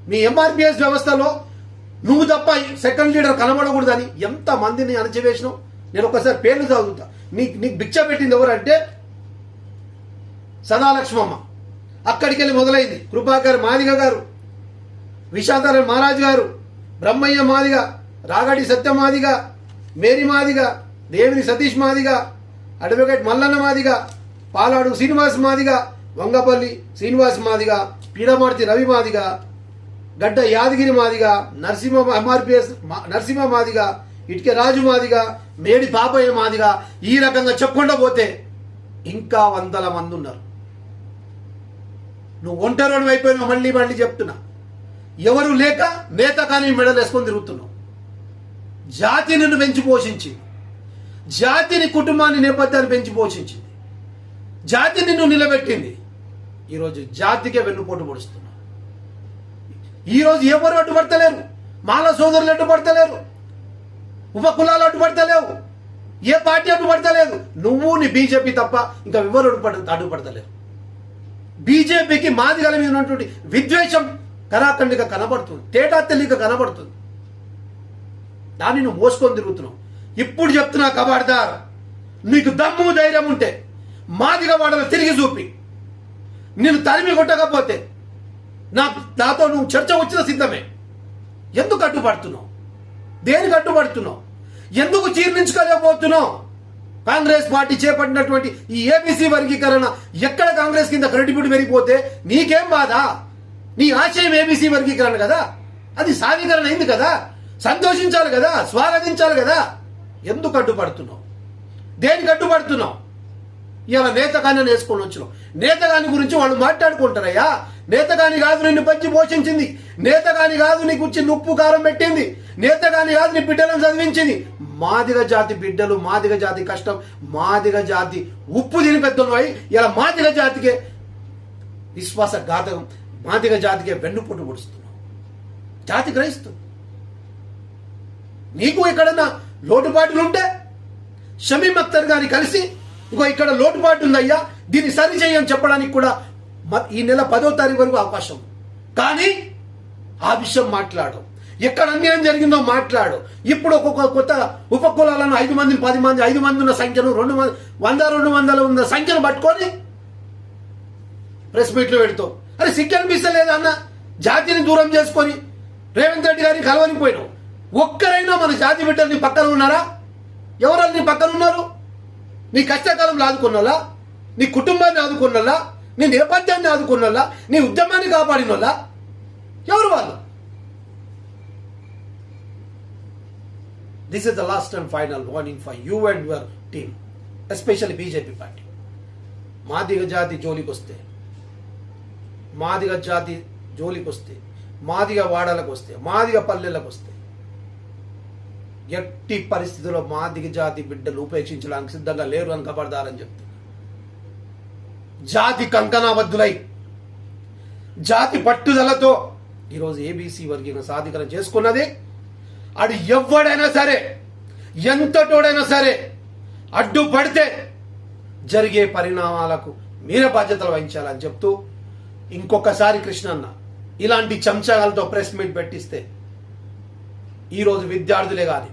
మీ ఎంఆర్పిఎస్ వ్యవస్థలో నువ్వు తప్ప సెకండ్ లీడర్ కనబడకూడదని ఎంత మందిని అణచివేసినావు. నేను ఒకసారి పేర్లు చదువుతా. నీకు భిక్ష పెట్టింది ఎవరంటే సదాలక్ష్మమ్మ. అక్కడికి వెళ్ళి మొదలైంది కృపాకర్ మాదిగ గారు, విశాంతరాయణ మహారాజ్ గారు, బ్రహ్మయ్య మాదిగ, రాగడి సత్య మాదిగ, మేరీ మాదిగ, దేవిని సతీష్ మాదిగ, అడ్వకేట్ మల్లన్న మాదిగ, పాలాడు శ్రీనివాస్ మాదిగ, వంగపల్లి శ్రీనివాస్ మాదిగ, పీడమర్తి రవి మాదిగ, గడ్డ యాదగిరి మాదిగ, నరసింహ ఎంఆర్పిఎస్ నరసింహ మాదిగ, ఇటుకే రాజు మాదిగ, మేడి పాపయ్య మాదిగ, ఈ రకంగా చెప్పుకుంటూ పోతే ఇంకా వందల మంది ఉన్నారు. నువ్వు ఒంటరిని అయిపోయినావు. మళ్ళీ చెప్తున్నా, ఎవరు లేక నేత కానీ మెడలు వేసుకొని తిరుగుతున్నావు. జాతి నిన్ను పెంచి పోషించింది, జాతిని కుటుంబాన్ని నేపథ్యాన్ని పెంచి పోషించింది, జాతి నిన్ను నిలబెట్టింది. ఈరోజు జాతికే వెన్నుపోటు పొడుస్తున్నావు. ఈరోజు ఎవరు అడ్డుపడతలేరు, మాల సోదరులు అడ్డుపడతలేరు, ఉపకులాలు అడ్డుపడతలేవు, ఏ పార్టీ అడ్డుపడతలేదు. నువ్వు నీ బీజేపీ తప్ప ఇంకా ఎవరు అడ్డుపడతలేరు. బీజేపీకి మాదిగల మీద ఉన్నటువంటి విద్వేషం కరాఖండిగా కనబడుతుంది, తేటా తెలియక కనబడుతుంది. దాన్ని నువ్వు మోసుకొని తిరుగుతున్నావు. ఇప్పుడు చెప్తున్నా కబాడ్దార్, నీకు దమ్ము ధైర్యం ఉంటే మాదిగ వాడలు తిరిగి చూపి, నేను తరిమి కొట్టకపోతే నాతో నువ్వు చర్చ వచ్చిన సిద్ధమే. ఎందుకు అడ్డుపడుతున్నావు? దేనికి అడ్డుపడుతున్నావు? ఎందుకు జీర్ణించుకోలేకపోతున్నావు? కాంగ్రెస్ పార్టీ చేపట్టినటువంటి ఈ ఏబీసీ వర్గీకరణ ఎక్కడ కాంగ్రెస్ కింద క్రెడిబిలిటీ పెరిగిపోతే నీకేం బాధ? నీ ఆశయం ఏబీసీ వర్గీకరణ కదా, అది సాధీకరణ అయింది కదా, సంతోషించాలి కదా, స్వాగతించాలి కదా. ఎందుకు అడ్డుపడుతున్నావు? దేనికి అడ్డుపడుతున్నావు? ఇలా నేతగాన్ని వేసుకొని వచ్చినావు. నేతగాని గురించి వాళ్ళు మాట్లాడుకుంటారయ్యా. నేతగాని కాదు నిన్ను పంచి పోషించింది, నేతగాని కాదు నీకు వచ్చి ఉప్పు కారం పెట్టింది, నేతగాని కాదు నీ బిడ్డలను చదివించింది. మాదిగ జాతి బిడ్డలు, మాదిగ జాతి కష్టం, మాదిగ జాతి ఉప్పు తిని పెద్దలు ఇలా మాదిగ జాతికే విశ్వాసఘాతకం, మాదిగ జాతికే వెన్నుపోటు పొడుస్తున్నావు. జాతి గ్రహిస్తుంది. నీకు ఎక్కడన్నా లోటుపాటులుంటే షమీమ్ అఖ్తర్ గారిని కలిసి ఇంకో ఇక్కడ లోటుపాటు ఉందయ్యా, దీన్ని సరి చేయని చెప్పడానికి కూడా ఈ నెల 10వ తారీఖు వరకు అవకాశం. కానీ ఆ విషయం మాట్లాడు, ఎక్కడ అన్యాయం జరిగిందో మాట్లాడు. ఇప్పుడు ఒక్కొక్క కొత్త ఉపకులాలను 5 మందిని 10 మంది 5 మంది ఉన్న సంఖ్యను 100-200 ఉన్న సంఖ్యను పట్టుకొని ప్రెస్ మీట్లు పెడతావు. అరే సిగ్గు అనిపిస్తలేదా అన్న? జాతిని దూరం చేసుకొని రేవంత్ రెడ్డి గారిని కలవనిపోయినావు. ఒక్కరైనా మన జాతి బిడ్డలు నీ పక్కన ఉన్నారా? ఎవరు నీ పక్కన ఉన్నారు? నీ కష్టకాలంలో ఆదుకున్నోళ్ళా, నీ కుటుంబాన్ని ఆదుకున్నోళ్ళా, నీ నేపథ్యాన్ని ఆదుకున్నోళ్ళా, నీ ఉద్యమాన్ని కాపాడినోళ్ళా? ఎవరు వాళ్ళు? This is the last and final warning for you and your team, especially BJP party. Madiga జాతి జోలికి వస్తే, మాదిగ జాతి జోలికి వస్తే, మాదిగ వాడలకు వస్తే, మాదిగ పల్లెలకు వస్తే ఎట్టి పరిస్థితుల్లో మాదిగ జాతి బిడ్డలు ఉపేక్షించడానికి సిద్ధంగా లేరు అని కబర్దారని చెప్తున్నారు. జాతి కంకణాబద్ధులై, జాతి పట్టుదలతో ఈరోజు ఏబీసీ వర్గీకరణ సాధికరణ చేసుకున్నది. అడు ఎవడైనా సరే, ఎంతటోడైనా సరే అడ్డుపడితే జరిగే పరిణామాలకు మీరే బాధ్యతలు వహించాలని చెప్తూ, ఇంకొకసారి కృష్ణన్న ఇలాంటి చెంచాలతో ప్రెస్ మీట్ పెట్టిస్తే ఈరోజు విద్యార్థులే కానీ